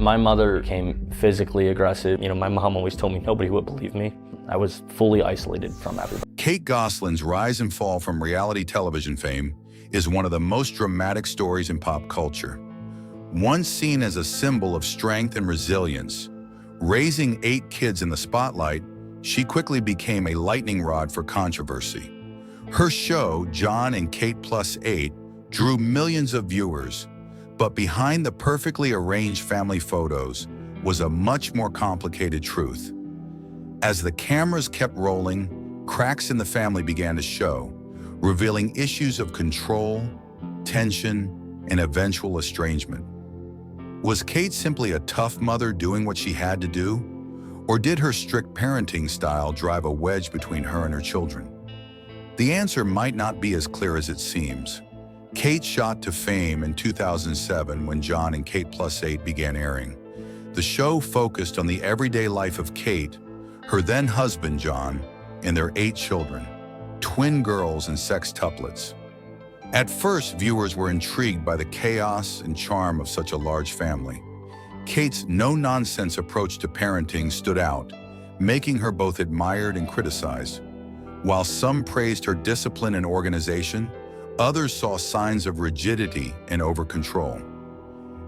My mother became physically aggressive. My mom always told me nobody would believe me. I was fully isolated from everybody. Kate Gosselin's rise and fall from reality television fame is one of the most dramatic stories in pop culture. Once seen as a symbol of strength and resilience, raising 8 kids in the spotlight, she quickly became a lightning rod for controversy. Her show, John and Kate Plus 8, drew millions of viewers, but behind the perfectly arranged family photos was a much more complicated truth. As the cameras kept rolling, cracks in the family began to show, revealing issues of control, tension, and eventual estrangement. Was Kate simply a tough mother doing what she had to do? Or did her strict parenting style drive a wedge between her and her children? The answer might not be as clear as it seems. Kate shot to fame in 2007 when John and Kate Plus 8 began airing. The show focused on the everyday life of Kate, her then husband John, and their 8 children, twin girls and sextuplets. At first, viewers were intrigued by the chaos and charm of such a large family. Kate's no-nonsense approach to parenting stood out, making her both admired and criticized. While some praised her discipline and organization, others saw signs of rigidity and over-control.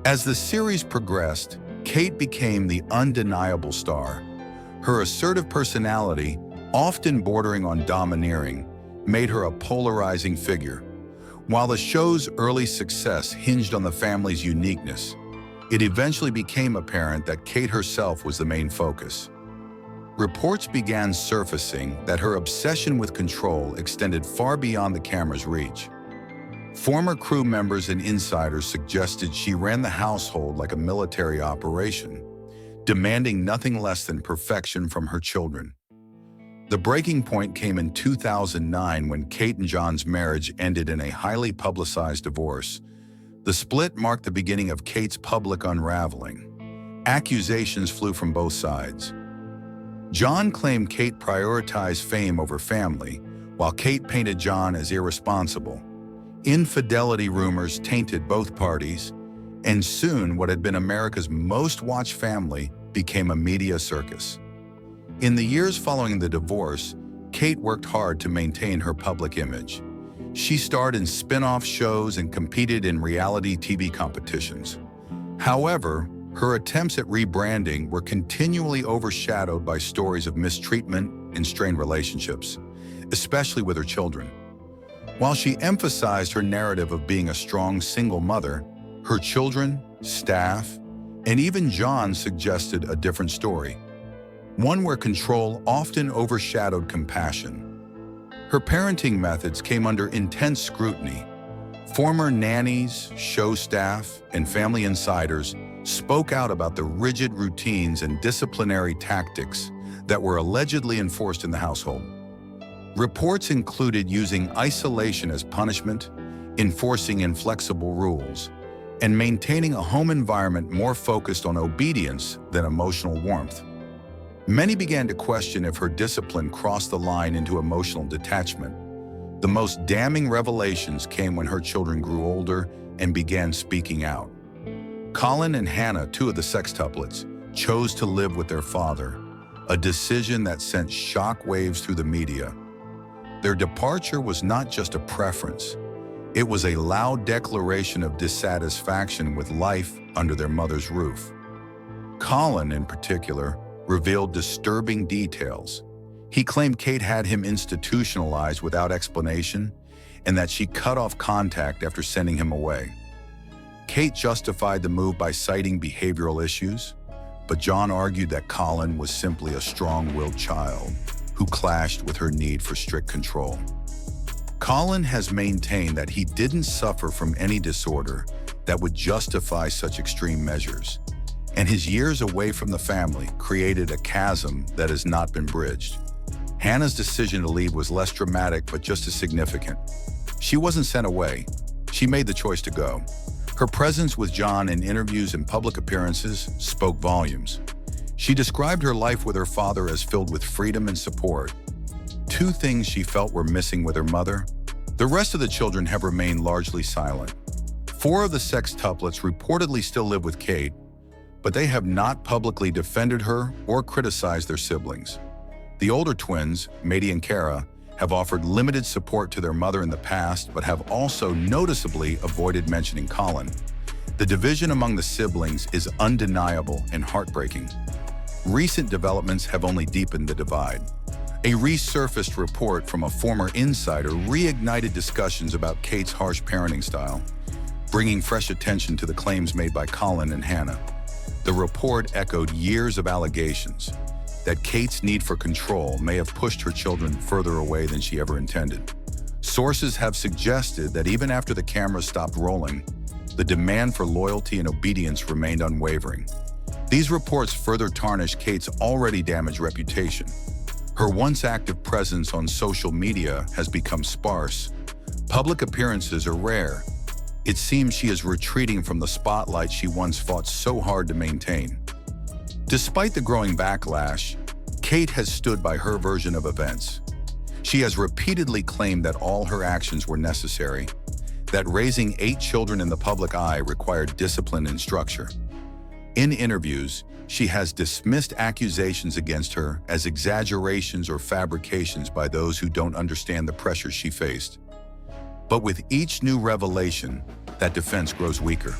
As the series progressed, Kate became the undeniable star. Her assertive personality, often bordering on domineering, made her a polarizing figure. While the show's early success hinged on the family's uniqueness, it eventually became apparent that Kate herself was the main focus. Reports began surfacing that her obsession with control extended far beyond the camera's reach. Former crew members and insiders suggested she ran the household like a military operation, demanding nothing less than perfection from her children. The breaking point came in 2009 when Kate and John's marriage ended in a highly publicized divorce. The split marked the beginning of Kate's public unraveling. Accusations flew from both sides. John claimed Kate prioritized fame over family, while Kate painted John as irresponsible. Infidelity rumors tainted both parties, and soon what had been America's most watched family became a media circus. In the years following the divorce, Kate worked hard to maintain her public image. She starred in spin-off shows and competed in reality TV competitions. However, her attempts at rebranding were continually overshadowed by stories of mistreatment and strained relationships, especially with her children. While she emphasized her narrative of being a strong single mother, her children, staff, and even John suggested a different story, one where control often overshadowed compassion. Her parenting methods came under intense scrutiny. Former nannies, show staff, and family insiders spoke out about the rigid routines and disciplinary tactics that were allegedly enforced in the household. Reports included using isolation as punishment, enforcing inflexible rules, and maintaining a home environment more focused on obedience than emotional warmth. Many began to question if her discipline crossed the line into emotional detachment. The most damning revelations came when her children grew older and began speaking out. Collin and Hannah, 2 of the sextuplets, chose to live with their father, a decision that sent shock waves through the media. Their departure was not just a preference. It was a loud declaration of dissatisfaction with life under their mother's roof. Collin, in particular, revealed disturbing details. He claimed Kate had him institutionalized without explanation and that she cut off contact after sending him away. Kate justified the move by citing behavioral issues, but John argued that Collin was simply a strong-willed child who clashed with her need for strict control. Collin has maintained that he didn't suffer from any disorder that would justify such extreme measures, and his years away from the family created a chasm that has not been bridged. Hannah's decision to leave was less dramatic but just as significant. She wasn't sent away. She made the choice to go. Her presence with John in interviews and public appearances spoke volumes. She described her life with her father as filled with freedom and support, 2 things she felt were missing with her mother. The rest of the children have remained largely silent. 4 of the sextuplets reportedly still live with Kate, but they have not publicly defended her or criticized their siblings. The older twins, Maddie and Kara, have offered limited support to their mother in the past, but have also noticeably avoided mentioning Collin. The division among the siblings is undeniable and heartbreaking. Recent developments have only deepened the divide. A resurfaced report from a former insider reignited discussions about Kate's harsh parenting style, bringing fresh attention to the claims made by Collin and Hannah. The report echoed years of allegations that Kate's need for control may have pushed her children further away than she ever intended. Sources have suggested that even after the cameras stopped rolling, the demand for loyalty and obedience remained unwavering. These reports further tarnish Kate's already damaged reputation. Her once active presence on social media has become sparse. Public appearances are rare. It seems she is retreating from the spotlight she once fought so hard to maintain. Despite the growing backlash, Kate has stood by her version of events. She has repeatedly claimed that all her actions were necessary, that raising 8 children in the public eye required discipline and structure. In interviews, she has dismissed accusations against her as exaggerations or fabrications by those who don't understand the pressures she faced. But with each new revelation, that defense grows weaker.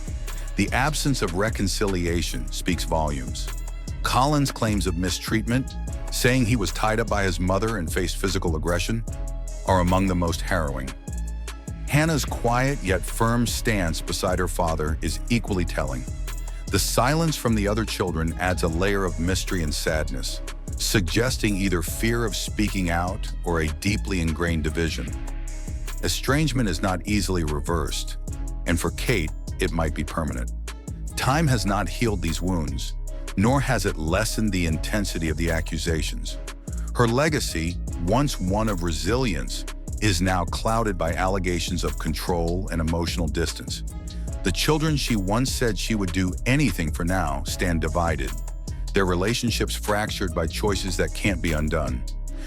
The absence of reconciliation speaks volumes. Collin's claims of mistreatment, saying he was tied up by his mother and faced physical aggression, are among the most harrowing. Hannah's quiet yet firm stance beside her father is equally telling. The silence from the other children adds a layer of mystery and sadness, suggesting either fear of speaking out or a deeply ingrained division. Estrangement is not easily reversed, and for Kate, it might be permanent. Time has not healed these wounds, nor has it lessened the intensity of the accusations. Her legacy, once one of resilience, is now clouded by allegations of control and emotional distance. The children she once said she would do anything for now stand divided, their relationships fractured by choices that can't be undone.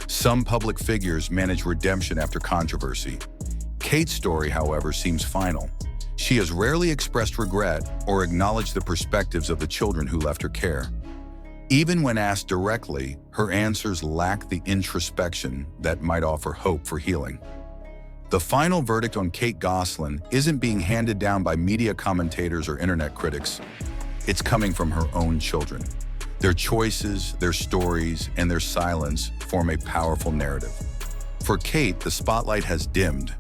Some public figures manage redemption after controversy. Kate's story, however, seems final. She has rarely expressed regret or acknowledged the perspectives of the children who left her care. Even when asked directly, her answers lack the introspection that might offer hope for healing. The final verdict on Kate Gosselin isn't being handed down by media commentators or internet critics. It's coming from her own children. Their choices, their stories, and their silence form a powerful narrative. For Kate, the spotlight has dimmed,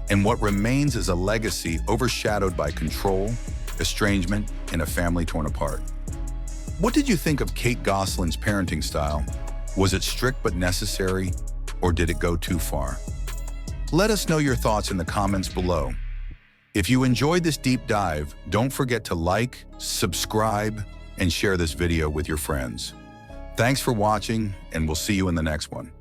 and what remains is a legacy overshadowed by control, estrangement, and a family torn apart. What did you think of Kate Gosselin's parenting style? Was it strict but necessary, or did it go too far? Let us know your thoughts in the comments below. If you enjoyed this deep dive, don't forget to like, subscribe, and share this video with your friends. Thanks for watching, and we'll see you in the next one.